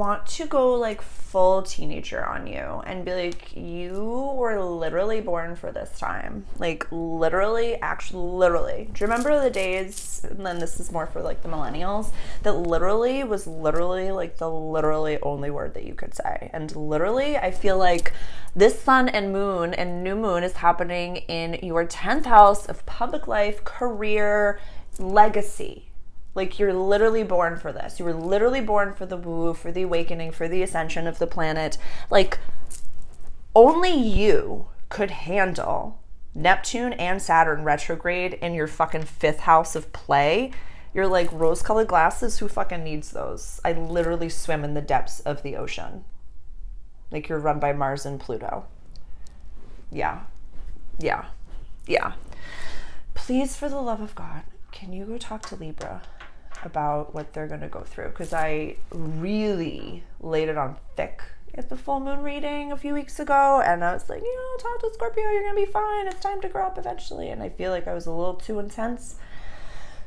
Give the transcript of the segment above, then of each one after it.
want to go like full teenager on you and be like, you were literally born for this time. Like literally, actually, literally. Do you remember the days, and then this is more for like the millennials, that literally was literally like the literally only word that you could say. And literally, I feel like this sun and moon and new moon is happening in your 10th house of public life, career, legacy. Like, you're literally born for this. You were literally born for the woo, for the awakening, for the ascension of the planet. Like, only you could handle Neptune and Saturn retrograde in your fucking 5th house of play. You're like rose-colored glasses. Who fucking needs those? I literally swim in the depths of the ocean. Like, you're run by Mars and Pluto. Yeah. Yeah. Yeah. Please, for the love of God, can you go talk to Libra about what they're going to go through? Because I really laid it on thick at the full moon reading a few weeks ago, and I was like, talk to Scorpio, you're going to be fine, it's time to grow up eventually. And I feel like I was a little too intense.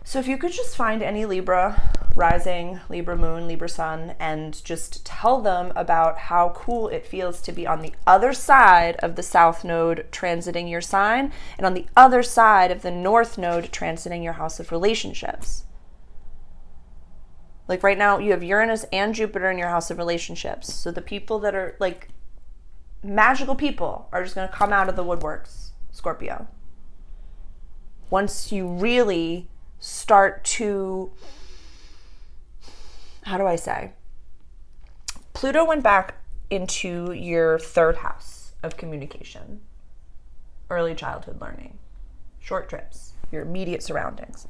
So if you could just find any Libra rising, Libra moon, Libra sun, and just tell them about how cool it feels to be on the other side of the south node transiting your sign, and on the other side of the north node transiting your house of relationships. Like right now, you have Uranus and Jupiter in your house of relationships. So the people that are like magical people are just going to come out of the woodworks, Scorpio. Once you really start to, how do I say? Pluto went back into your 3rd house of communication, early childhood learning, short trips, your immediate surroundings.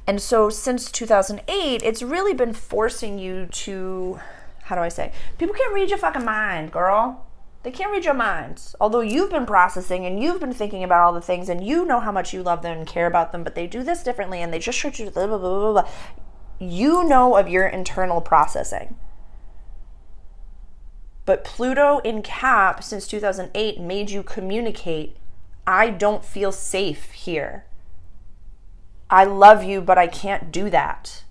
And so since 2008, it's really been forcing you to, how do I say? People can't read your fucking mind, girl. They can't read your mind. Although you've been processing and you've been thinking about all the things and you know how much you love them and care about them, but they do this differently and they just hurt you, blah, blah, blah, blah, blah. You know of your internal processing. But Pluto in Cap since 2008 made you communicate, I don't feel safe here. I love you, but I can't do that.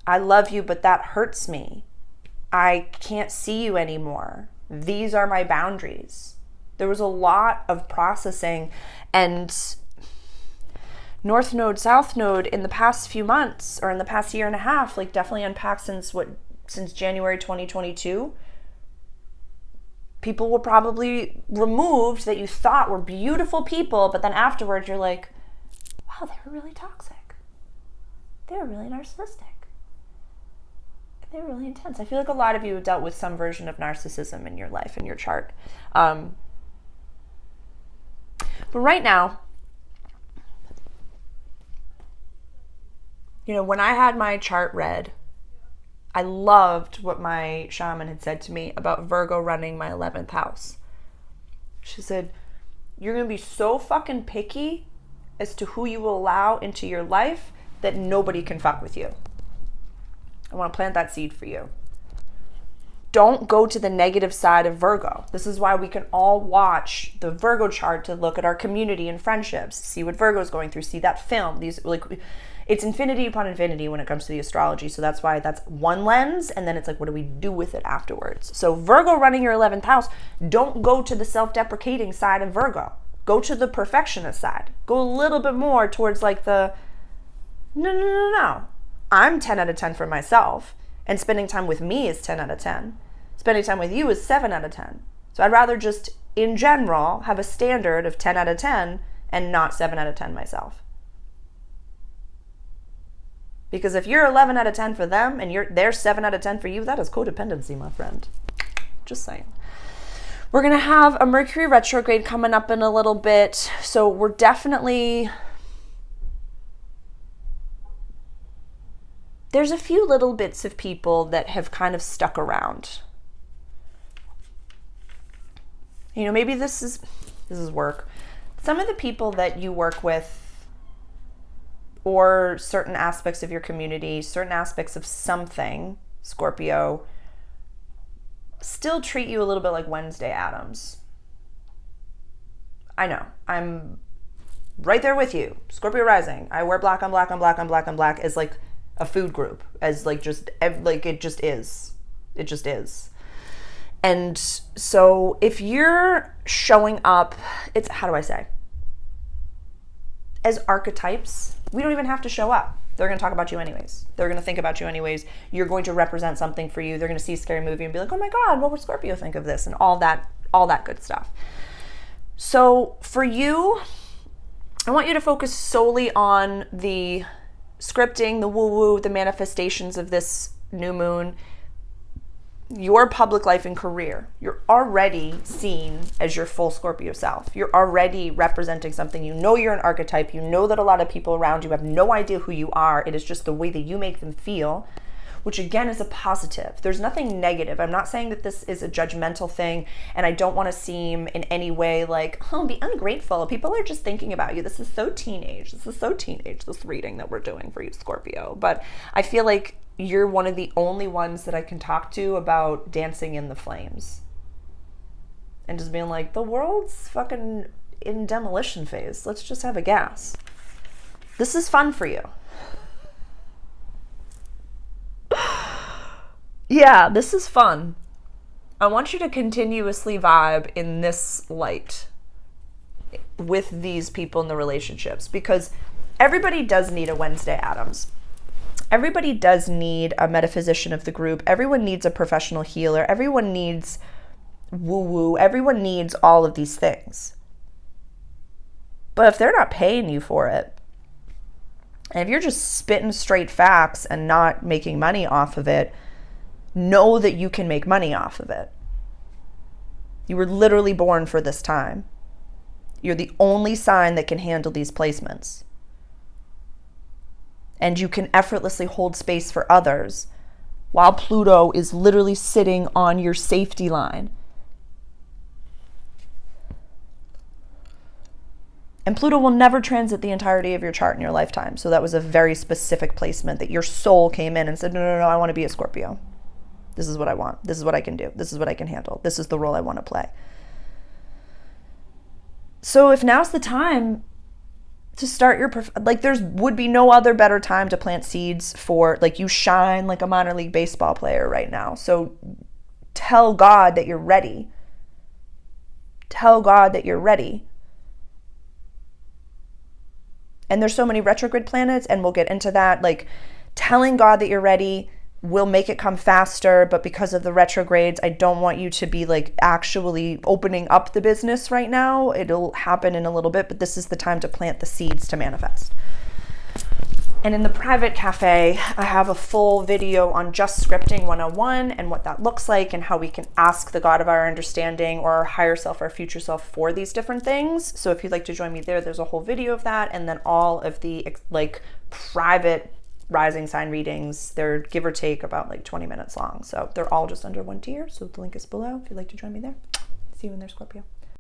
I love you, but that hurts me. I can't see you anymore. These are my boundaries. There was a lot of processing, and North Node, South Node in the past few months, or in the past year and a half, like definitely unpacked since January 2022. People were probably removed that you thought were beautiful people, but then afterwards you're like, wow, they were really toxic. They were really narcissistic. They were really intense. I feel like a lot of you have dealt with some version of narcissism in your life, in your chart. But right now, when I had my chart read, I loved what my shaman had said to me about Virgo running my 11th house. She said, you're going to be so fucking picky as to who you will allow into your life that nobody can fuck with you. I want to plant that seed for you. Don't go to the negative side of Virgo. This is why we can all watch the Virgo chart to look at our community and friendships, see what Virgo's going through, see that film. It's infinity upon infinity when it comes to the astrology. So that's why that's one lens, and then it's like, what do we do with it afterwards? So Virgo running your 11th house, don't go to the self-deprecating side of Virgo. Go to the perfectionist side. Go a little bit more towards like the, no. I'm 10 out of 10 for myself, and spending time with me is 10 out of 10. Spending time with you is 7 out of 10. So I'd rather just, in general, have a standard of 10 out of 10 and not 7 out of 10 myself. Because if you're 11 out of 10 for them and they're 7 out of 10 for you, that is codependency, my friend. Just saying. We're going to have a Mercury retrograde coming up in a little bit. So we're definitely... There's a few little bits of people that have kind of stuck around. Maybe this is work. Some of the people that you work with, or certain aspects of your community, certain aspects of something, Scorpio, still treat you a little bit like Wednesday Addams. I know. I'm right there with you. Scorpio rising. I wear black on black on black on black on black as like a food group, as like just like it just is. It just is. And so if you're showing up, it's, how do I say? As archetypes, we don't even have to show up. They're going to talk about you anyways. They're going to think about you anyways. You're going to represent something for you. They're going to see a scary movie and be like, oh my God, what would Scorpio think of this? And all that good stuff. So for you, I want you to focus solely on the scripting, the woo-woo, the manifestations of this new moon, your public life and career. You're already seen as your full Scorpio self. You're already representing something. You know you're an archetype. You know that a lot of people around you have no idea who you are. It is just the way that you make them feel, which again is a positive. There's nothing negative. I'm not saying that this is a judgmental thing, and I don't want to seem in any way like, oh, be ungrateful. People are just thinking about you. This is so teenage. This reading that we're doing for you, Scorpio. But I feel like you're one of the only ones that I can talk to about dancing in the flames. And just being like, the world's fucking in demolition phase. Let's just have a gas. This is fun for you. Yeah, this is fun. I want you to continuously vibe in this light with these people in the relationships, because everybody does need a Wednesday Addams. Everybody does need a metaphysician of the group. Everyone needs a professional healer. Everyone needs woo-woo. Everyone needs all of these things. But if they're not paying you for it, and if you're just spitting straight facts and not making money off of it, know that you can make money off of it. You were literally born for this time. You're the only sign that can handle these placements. And you can effortlessly hold space for others while Pluto is literally sitting on your safety line. And Pluto will never transit the entirety of your chart in your lifetime. So that was a very specific placement that your soul came in and said, no, I want to be a Scorpio. This is what I want. This is what I can do. This is what I can handle. This is the role I want to play. So if now's the time to start your, like, there would be no other better time to plant seeds for, like, you shine like a minor league baseball player right now. So tell God that you're ready. Tell God that you're ready. And there's so many retrograde planets, and we'll get into that. Like, telling God that you're ready will make it come faster, but because of the retrogrades, I don't want you to be like actually opening up the business right now. It'll happen in a little bit, but this is the time to plant the seeds to manifest. And in the private cafe, I have a full video on just scripting 101 and what that looks like and how we can ask the God of our understanding or our higher self, our future self, for these different things. So if you'd like to join me there, there's a whole video of that. And then all of the like private rising sign readings, they're give or take about like 20 minutes long. So they're all just under one tier. So the link is below if you'd like to join me there. See you in there, Scorpio.